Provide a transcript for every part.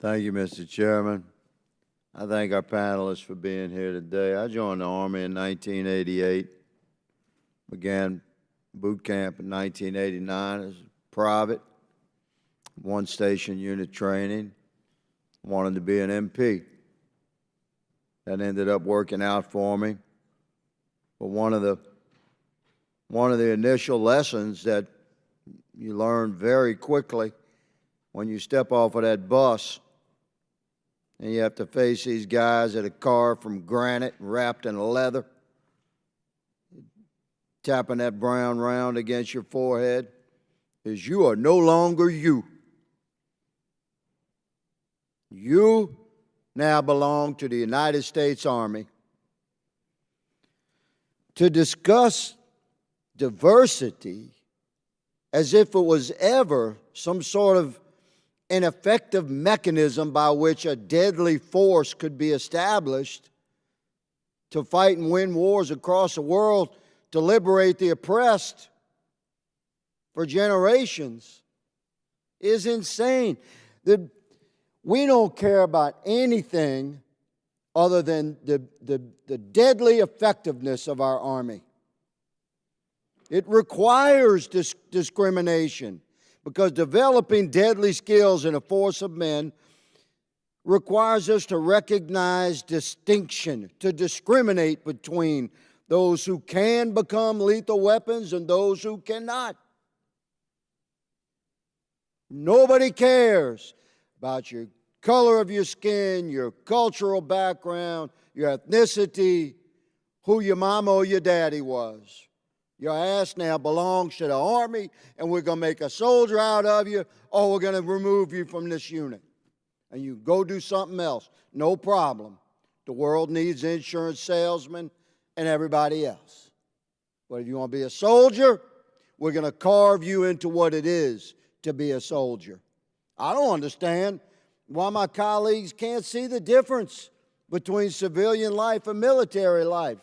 Thank you, Mr. Chairman. I thank our panelists for being here today. I joined the Army in 1988, began boot camp in 1989 as private, one-station unit training, wanted to be an MP. That ended up working out for me. But one of the initial lessons that you learn very quickly when you step off of that bus and you have to face these guys at a car from granite wrapped in leather, tapping that brown round against your forehead, is you are no longer you. You now belong to the United States Army. To discuss diversity as if it was ever some sort of ineffective mechanism by which a deadly force could be established to fight and win wars across the world, to liberate the oppressed for generations, is insane. We don't care about anything other than the deadly effectiveness of our Army. It requires discrimination, because developing deadly skills in a force of men requires us to recognize distinction, to discriminate between those who can become lethal weapons and those who cannot. Nobody cares about your color of your skin, your cultural background, your ethnicity, who your mama or your daddy was. Your ass now belongs to the Army, and we're going to make a soldier out of you, or we're going to remove you from this unit. And you go do something else. No problem. The world needs insurance salesmen and everybody else. But if you want to be a soldier, we're going to carve you into what it is to be a soldier. I don't understand why my colleagues can't see the difference between civilian life and military life.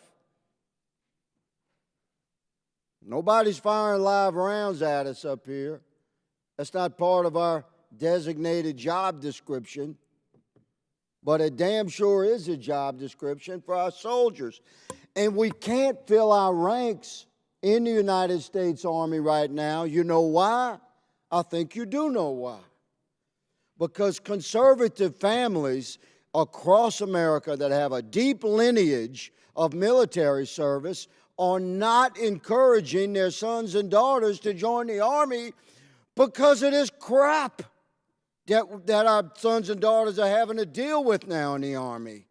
Nobody's firing live rounds at us up here. That's not part of our designated job description. But it damn sure is a job description for our soldiers. And we can't fill our ranks in the United States Army right now. You know why? I think you do know why. Because conservative families across America that have a deep lineage of military service are not encouraging their sons and daughters to join the Army because of this crap that our sons and daughters are having to deal with now in the Army,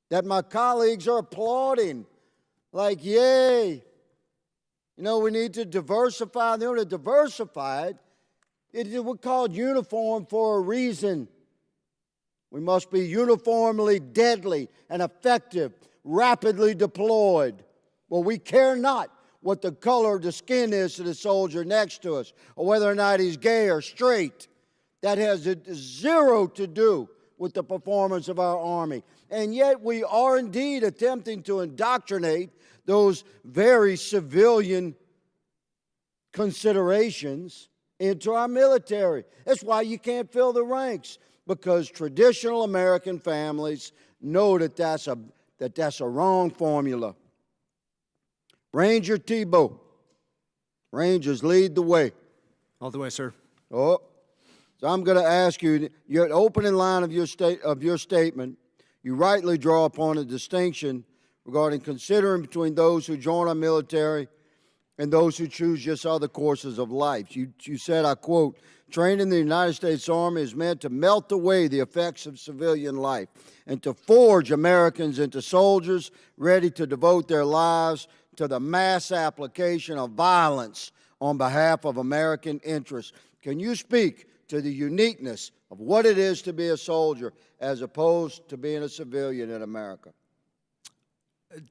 that my colleagues are applauding, like, yay. You know, we need to diversify. They want to diversify it. We're called uniform for a reason. We must be uniformly deadly and effective, rapidly deployed. Well, we care not what the color of the skin is to the soldier next to us, or whether or not he's gay or straight. That has zero to do with the performance of our Army. And yet we are indeed attempting to indoctrinate those very civilian considerations into our military. That's why you can't fill the ranks, because traditional American families know that that's a wrong formula. Ranger Tebow. Rangers, lead the way. All the way, sir. Oh, so I'm going to ask you, your opening line of your statement, you rightly draw upon a distinction regarding considering between those who join our military and those who choose just other courses of life. You said, I quote, "Training in the United States Army is meant to melt away the effects of civilian life and to forge Americans into soldiers ready to devote their lives to the mass application of violence on behalf of American interests." Can you speak to the uniqueness of what it is to be a soldier as opposed to being a civilian in America?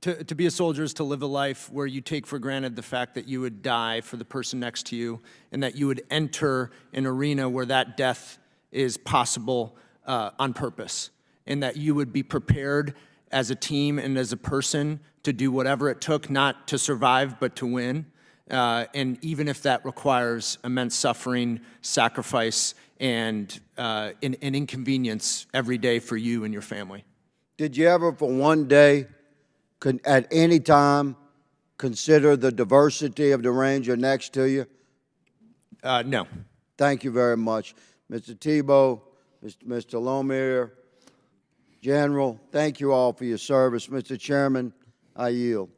To be a soldier is to live a life where you take for granted the fact that you would die for the person next to you, and that you would enter an arena where that death is possible on purpose, and that you would be prepared as a team and as a person to do whatever it took, not to survive, but to win. And even if that requires immense suffering, sacrifice, and an inconvenience every day for you and your family. Did you ever, for one day, at any time, consider the diversity of the ranger next to you? No. Thank you very much. Mr. Tebow, Mr. Lomere, General, thank you all for your service. Mr. Chairman, I yield.